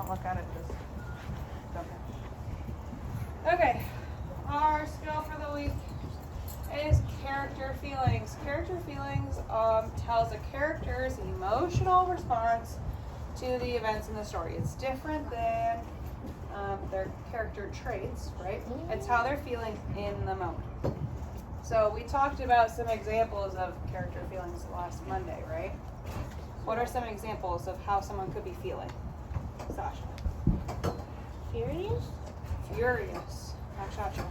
don't look at it, just okay. Our skill for the week is character feelings. Character feelings tells a character's emotional response to the events in the story. It's different than their character traits, right? It's how they're feeling in the moment. So we talked about some examples of character feelings last Monday, right? What are some examples of how someone could be feeling? Sasha. Furious? Furious. Nakshacha.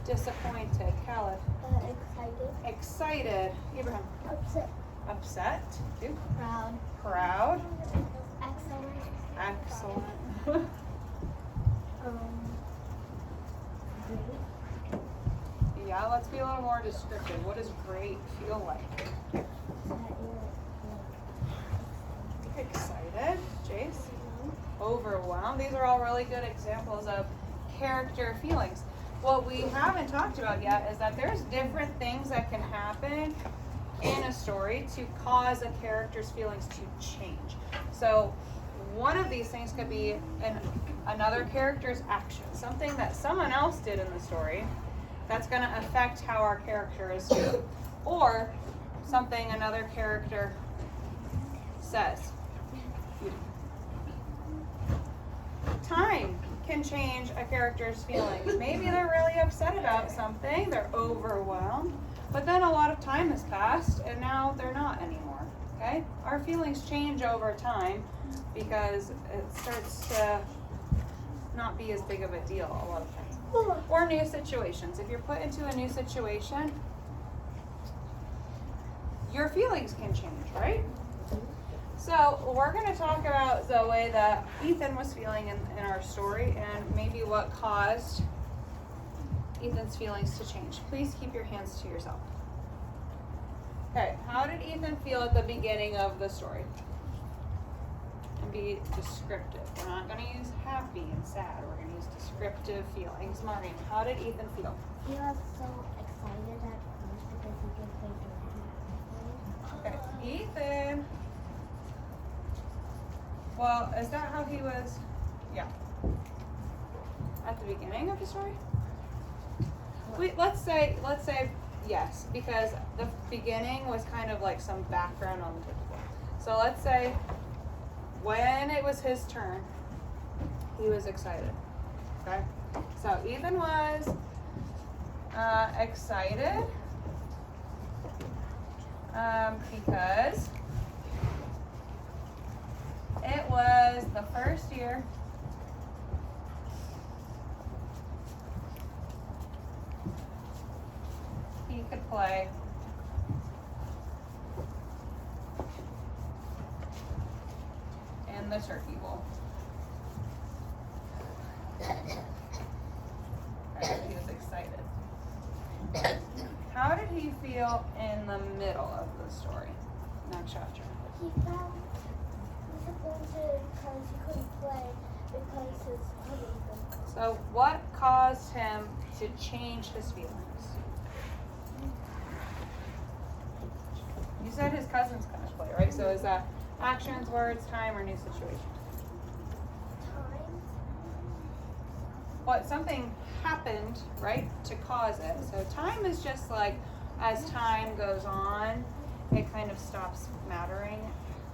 Disappointed. Khaled. Excited. Excited. Abraham. Upset. Upset. Duke. Proud. Proud. Excellent. Excellent. Great. Yeah, let's be a little more descriptive. What does great feel like? Excited. Jace. Overwhelmed. These are all really good examples of character feelings. What we haven't talked about yet is that there's different things that can happen in a story to cause a character's feelings to change. So one of these things could be another character's action, something that someone else did in the story that's going to affect how our character is feeling, or something another character says. Time can change a character's feelings. Maybe they're really upset about something, they're overwhelmed, but then a lot of time has passed and now they're not anymore. Okay? Our feelings change over time because it starts to not be as big of a deal a lot of times. Or new situations. If you're put into a new situation, your feelings can change, right? So we're going to talk about the way that Ethan was feeling in our story and maybe what caused Ethan's feelings to change. Please keep your hands to yourself. Okay, how did Ethan feel at the beginning of the story? And be descriptive. We're not going to use happy and sad. We're going to use descriptive feelings. Maureen, how did Ethan feel? He was so excited at first because he could play Dorothy. Okay, Ethan. Well, is that how he was? Yeah. At the beginning of the story? Let's say yes, because the beginning was kind of like some background on the book. So let's say when it was his turn, he was excited. Okay? So Ethan was excited because it was the first year he could play in the Turkey Bowl. Right, he was excited. How did he feel in the middle of the story? Nakshatra. He felt disappointed because he couldn't play because his cousin couldn't. So what caused him to change his feelings? You said his cousins couldn't play, right? So is that actions, words, time, or new situation? Time. What, something happened, right, to cause it. So time is just like, as time goes on, it kind of stops mattering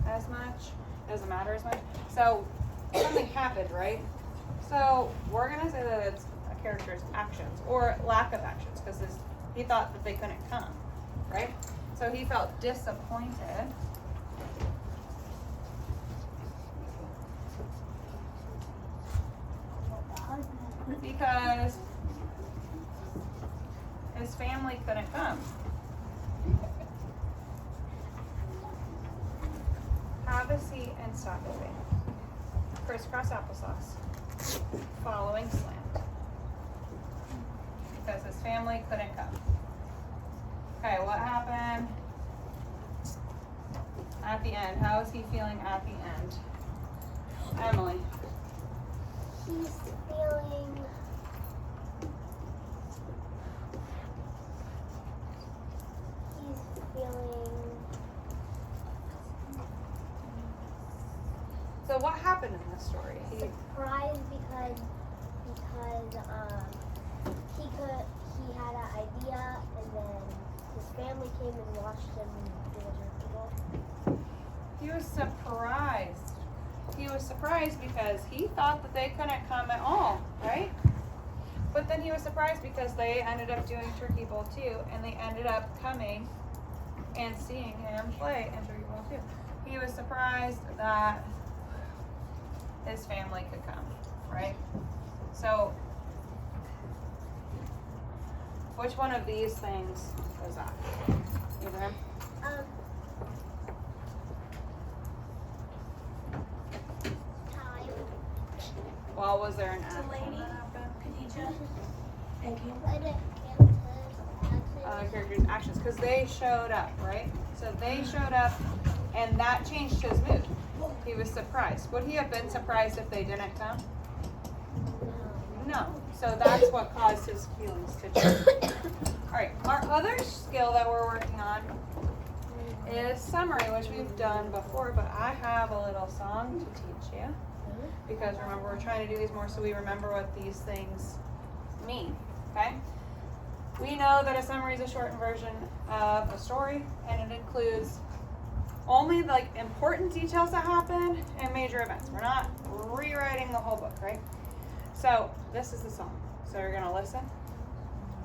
as much. Doesn't matter as much. So something happened, right? So we're gonna say that it's a character's actions or lack of actions because he thought that they couldn't come, right? So he felt disappointed. Because his family couldn't come. Have a seat and stop moving. Crisscross applesauce. Following slant. Because his family couldn't come. Okay, what happened at the end? How is he feeling at the end? Emily. He's feeling So what happened in this story? Surprised because he had an idea, and then his family came and watched him do a turkey bowl. He was surprised. He was surprised because he thought that they couldn't come at all, right? But then he was surprised because they ended up doing turkey bowl too, and they ended up coming and seeing him play in turkey bowl too. He was surprised that his family could come, right? So, which one of these things was that? Abraham? Time. Well, was there an action that happened? Thank you. Characters' actions, because they showed up, right? So they showed up, and that changed his mood. He was surprised. Would he have been surprised if they didn't come? No. So that's what caused his feelings to change. All right. Our other skill that we're working on is summary, which we've done before, but I have a little song to teach you. Because remember, we're trying to do these more so we remember what these things mean. Okay? We know that a summary is a shortened version of a story, and it includes only like important details that happen and major events. We're not rewriting the whole book, right? So this is the song. So you're gonna listen,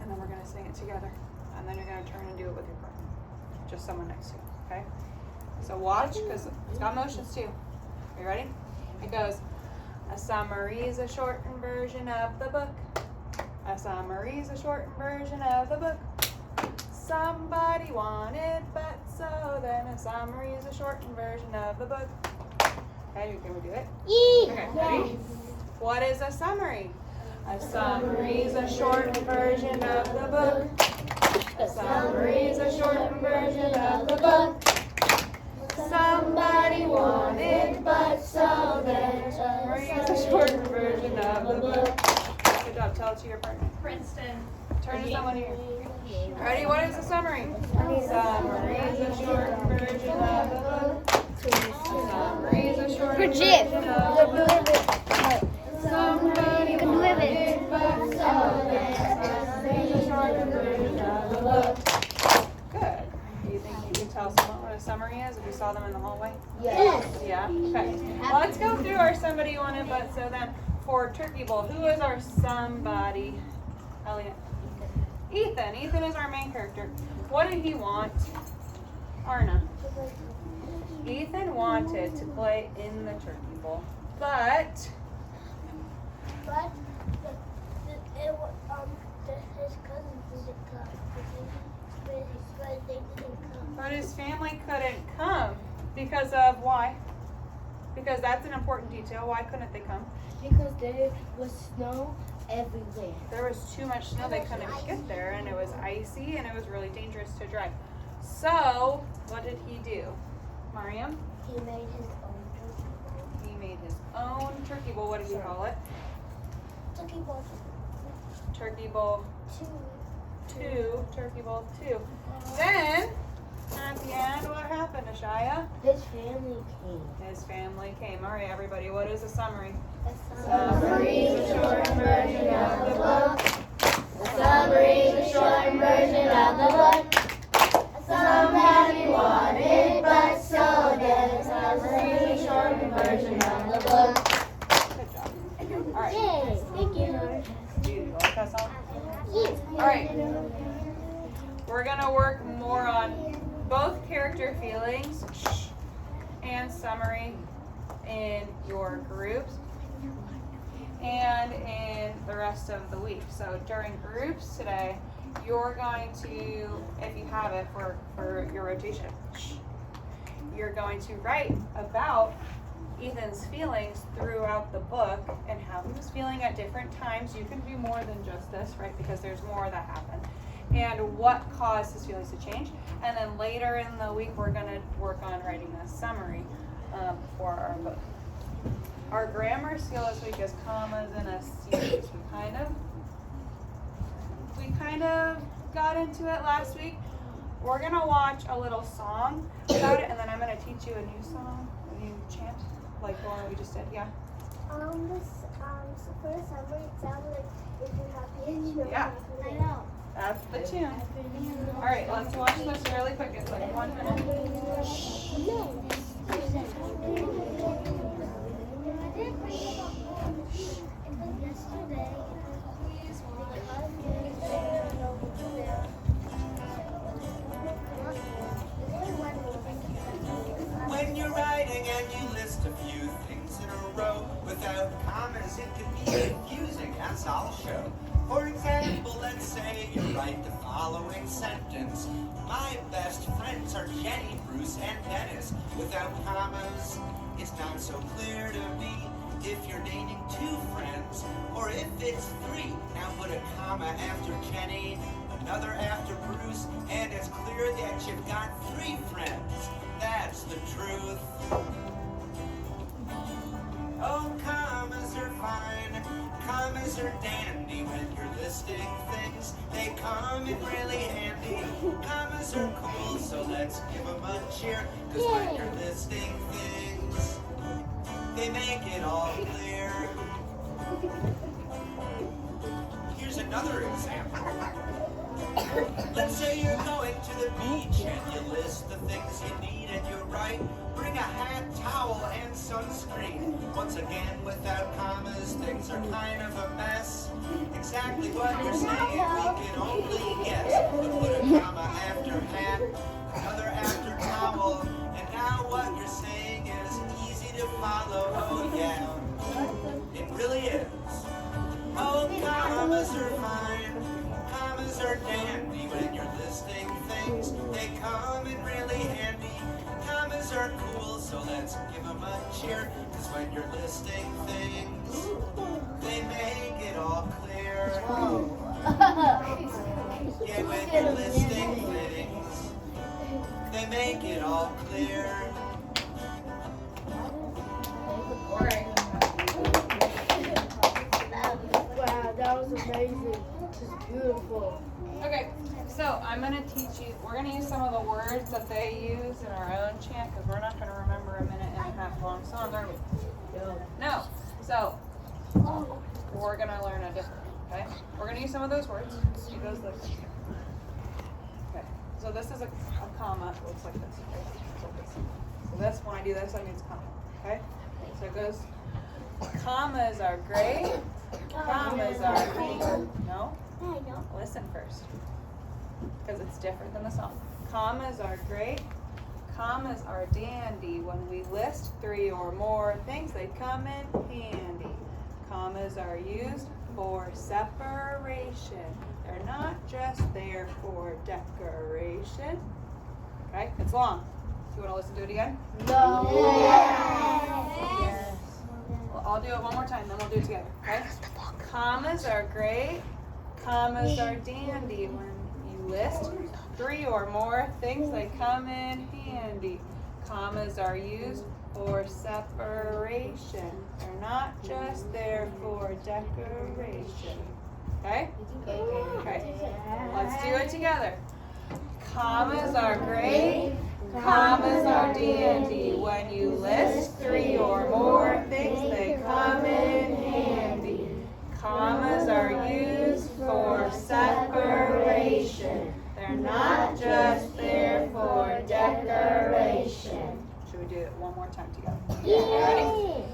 and then we're gonna sing it together, and then you're gonna turn and do it with your partner, just someone next to you. Okay? So watch, because it's got motions too. Are you ready? It goes, a summary is a shortened version of the book. A summary is a shortened version of the book. Somebody wanted, but so then a summary is a shortened version of the book. Okay, can we do it? Okay, ready? What is a summary? A summary is a shortened version of the book. A summary is a shortened version of the book. Somebody wanted, but so then a summary is a shortened version of the book. Good job. Tell it to your partner. Princeton. Turn to someone here. Ready? What is a summary? Summary is a shortened version of the book. Summary is a shortened version of the book. Somebody wanted, but so then a summary is a shortened version of the book. Good. Do you think you can tell someone what a summary is if you saw them in the hallway? Yes. Yeah? Okay. Well, let's go through our somebody wanted, but so then. For turkey bowl, who is our somebody? Elliot. Ethan. Ethan is our main character. What did he want? Arna. Ethan wanted to play in the turkey bowl, but his cousins didn't come. But they didn't come. but his family couldn't come because of why? Because that's an important detail. Why couldn't they come? Because there was snow everywhere. There was too much snow, they couldn't get there, and it was icy, and it was really dangerous to drive. So, what did he do? Mariam? He made his own turkey bowl. He made his own turkey bowl. What did he call it? Turkey bowl Turkey bowl 2. Turkey bowl 2. 2. Then, at the end, what happened, Ashaya? His family came. His family came. All right, everybody, what is a summary? Summary is a shortened version of the book. Summary is a shortened version of the book. Somebody wanted, but so then summary is a shortened version of the book. Good job. All right. Yay! Thank you. Do you like that song? Yes. All right. We're going to work more on both character feelings and summary in your groups and in the rest of the week. So during groups today, you're going to, if you have it for your rotation, you're going to write about Ethan's feelings throughout the book and how he was feeling at different times. You can do more than just this, right? Because there's more that happened. And what caused his feelings to change. And then later in the week, we're going to work on writing a summary for our book. Our grammar skill this week is commas in a series. We kind of got into it last week. We're going to watch a little song about it, and then I'm going to teach you a new song, a new chant. Like the one we just did, yeah? So for a summary, it sounded like if you're happy and you're Yeah. happy. I know. That's the tune. All right, let's watch this really quick. It's like 1 minute. When you're writing and you list a few things in a row without commas, it can be confusing, as I'll show. For example, let's say you write the following sentence. My best friends are Jenny, Bruce, and Dennis. Without commas, it's not so clear to me if you're naming 2 friends or if it's 3. Now put a comma after Jenny, another after Bruce, and it's clear that you've got 3 friends. That's the truth. Oh, commas are fine. Commas are dandy when you're listing things. They come in really handy. Commas are cool, so let's give them a cheer. Cause when you're listing things, they make it all clear. Here's another example. Let's say you're going to the beach and you list the things you need and you write, bring a hat, towel, and sunscreen. Once again, without commas, things are kind of a mess. Exactly what you're saying, we can only guess. But put a comma after hat, another after towel, and now what you're saying is easy to follow. Oh yeah, it really is. Oh, commas are fine. Commas are dandy when you're listing things. They come in really handy. Commas are cool, so let's give them a cheer. Cause when you're listing things, they make it all clear. Yeah, when you're listing things, they make it all clear. All right. Wow, that was amazing. Just beautiful. Okay, so I'm going to teach you, we're going to use some of the words that they use in our own chant because we're not going to remember a minute and a half long songs, are we? No. So, we're going to learn a different, okay? We're going to use some of those words. It goes like this. Okay, so this is a comma. It looks like this. Okay? So this, when I do this, that means comma, okay? So it goes, commas are great. Commas are mean. No? Listen first. Because it's different than the song. Commas are great. Commas are dandy. When we list 3 or more things, they come in handy. Commas are used for separation. They're not just there for decoration. Okay? It's long. Do you want to listen to it again? No. Yes. Well, I'll do it one more time, then we'll do it together. Okay? Commas are great. Commas are dandy. When you list 3 or more things, they come in handy. Commas are used for separation. They're not just there for decoration. Okay? Okay. Let's do it together. Commas are great. Commas are dandy. When you list 3 or more things, they come in handy. Commas are used for separation. They're not just there for decoration. Should we do it one more time together? Ready?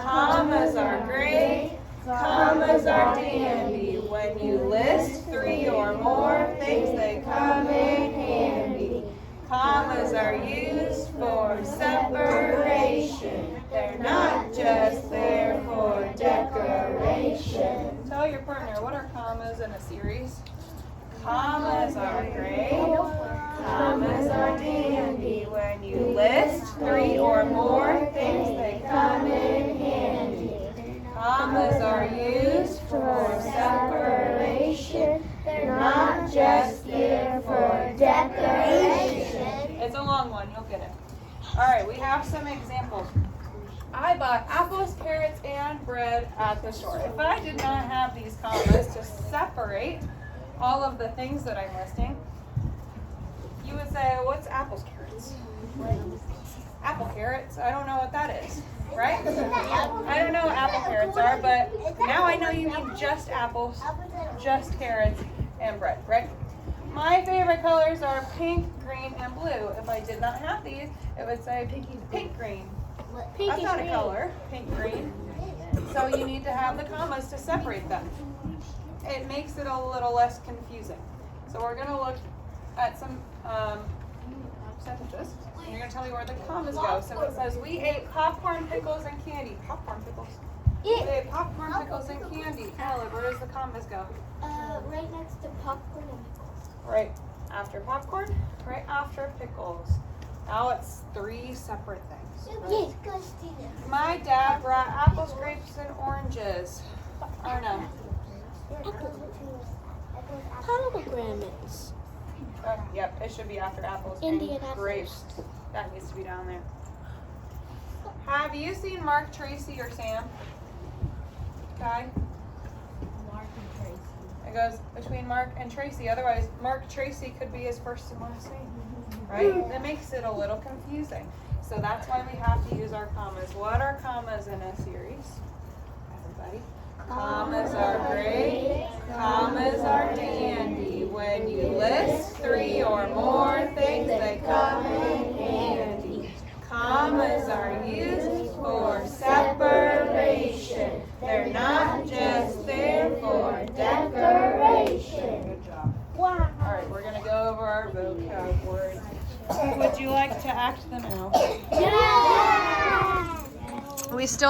Commas are great. Commas are dandy. When you list 3 or more things, they come in handy. Commas are used for separation. They're not just there for decoration. Tell your partner, what are commas in a series? Commas are great. Commas are dandy. When you list 3 or more things, they come in handy. Commas are used for separation. They're not just there for decoration. It's a long one, you'll get it. All right, we have some examples. I bought apples, carrots, and bread at the store. If I did not have these commas to separate all of the things that I'm listing, you would say, what's apples, carrots? Apple carrots? I don't know what that is. right? I don't know what apple carrots are, but now I know you mean just apples, just carrots, and bread, right? My favorite colors are pink, green, and blue. If I did not have these, it would say pink, green. That's not a color, pink, green. So you need to have the commas to separate them. It makes it a little less confusing. So we're going to look at some sentences. And you're going to tell me where the commas go. So it says, we ate popcorn, pickles, and candy. Popcorn, pickles. We ate popcorn, pickles, and candy. Ella, where does the commas go? Right next to popcorn and pickles. Right after popcorn, right after pickles. Now it's 3 separate things. Yes, go Steven. My dad brought apples, grapes, and oranges. Arna. Pomegranates. Yep, it should be after apples Indian and apples. grapes. That needs to be down there. Have you seen Mark, Tracy, or Sam? Guy? Mark and Tracy. It goes between Mark and Tracy. Otherwise, Mark Tracy could be his first and last name, right? That makes it a little confusing. So that's why we have to use our commas. What are commas in a series? Everybody. Commas are great. Commas are dandy. When you list 3 or more things, they come in handy. Commas are used for separation. They're not just there for decoration. Good job. Wow. All right, we're going to go over our vocab words. Would you like to act them out? Yeah! We still